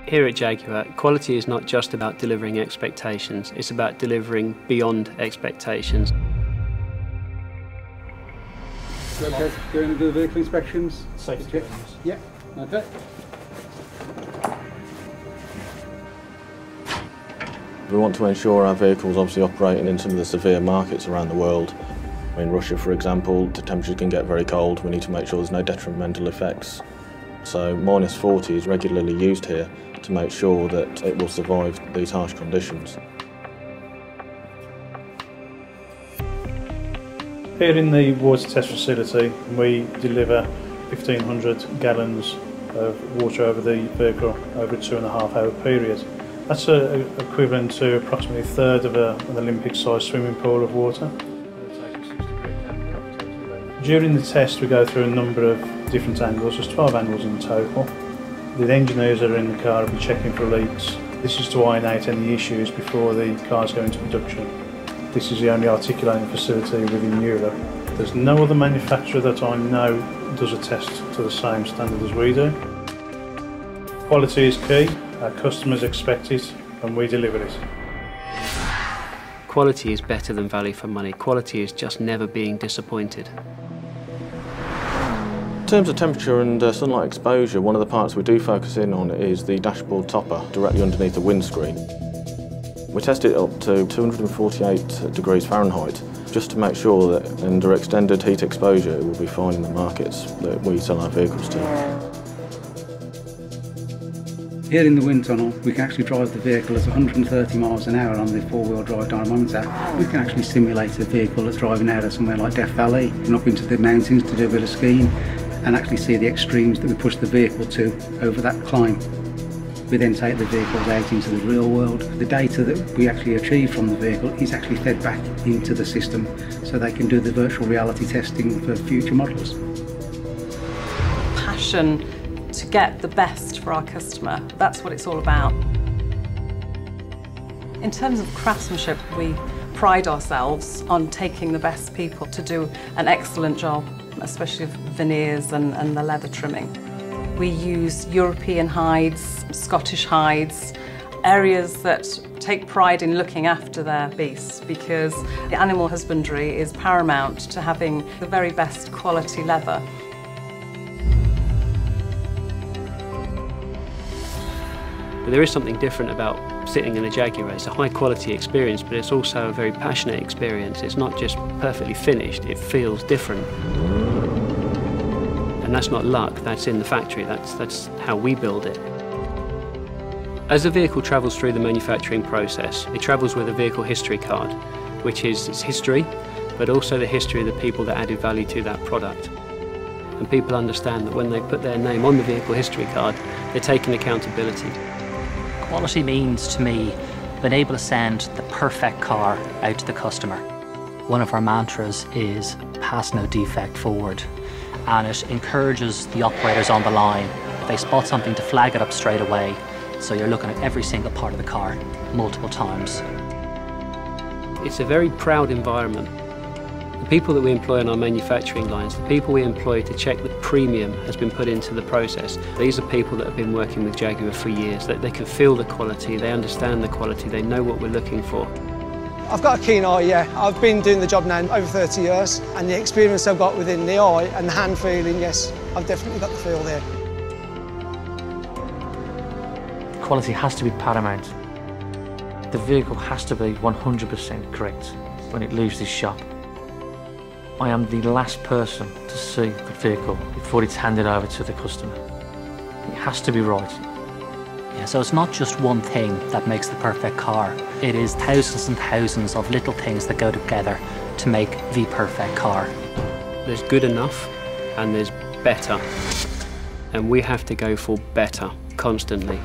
Here at Jaguar, quality is not just about delivering expectations, it's about delivering beyond expectations. Okay, going to do the vehicle inspections? Safety. Yeah, okay. We want to ensure our vehicles obviously operating in some of the severe markets around the world. In Russia, for example, the temperatures can get very cold. We need to make sure there's no detrimental effects. So -40 is regularly used here to make sure that it will survive these harsh conditions. Here in the water test facility, we deliver 1,500 gallons of water over the vehicle over a 2.5-hour period. That's equivalent to approximately a third of an Olympic-sized swimming pool of water. During the test, we go through a number of different angles. There's 12 angles in total. The engineers that are in the car will be checking for leaks. This is to iron out any issues before the cars go into production. This is the only articulating facility within Europe. There's no other manufacturer that I know does a test to the same standard as we do. Quality is key, our customers expect it, and we deliver it. Quality is better than value for money. Quality is just never being disappointed. In terms of temperature and sunlight exposure, one of the parts we do focus in on is the dashboard topper directly underneath the windscreen. We test it up to 248 degrees Fahrenheit just to make sure that under extended heat exposure it will be fine in the markets that we sell our vehicles to. Here in the wind tunnel, we can actually drive the vehicle at 130 miles an hour on the four-wheel drive dynamometer. We can actually simulate a vehicle that's driving out of somewhere like Death Valley and up into the mountains to do a bit of skiing and actually see the extremes that we push the vehicle to over that climb. We then take the vehicles out into the real world. The data that we actually achieve from the vehicle is actually fed back into the system so they can do the virtual reality testing for future models. Passion to get the best for our customer, that's what it's all about. In terms of craftsmanship, we pride ourselves on taking the best people to do an excellent job, especially with veneers and the leather trimming. We use European hides, Scottish hides, areas that take pride in looking after their beasts because the animal husbandry is paramount to having the very best quality leather. But there is something different about sitting in a Jaguar. It's a high quality experience, but it's also a very passionate experience. It's not just perfectly finished, it feels different. And that's not luck, that's in the factory, that's how we build it. As the vehicle travels through the manufacturing process, it travels with a vehicle history card, which is its history, but also the history of the people that added value to that product. And people understand that when they put their name on the vehicle history card, they're taking accountability. Quality means to me being able to send the perfect car out to the customer. One of our mantras is pass no defect forward, and it encourages the operators on the line, if they spot something, to flag it up straight away, so you're looking at every single part of the car multiple times. It's a very proud environment. The people that we employ on our manufacturing lines, the people we employ to check that premium has been put into the process, these are people that have been working with Jaguar for years. They can feel the quality, they understand the quality, they know what we're looking for. I've got a keen eye, yeah. I've been doing the job now over 30 years, and the experience I've got within the eye and the hand feeling, yes, I've definitely got the feel there. Quality has to be paramount. The vehicle has to be 100% correct when it leaves this shop. I am the last person to see the vehicle before it's handed over to the customer. It has to be right. Yeah, so it's not just one thing that makes the perfect car. It is thousands and thousands of little things that go together to make the perfect car. There's good enough and there's better. And we have to go for better constantly.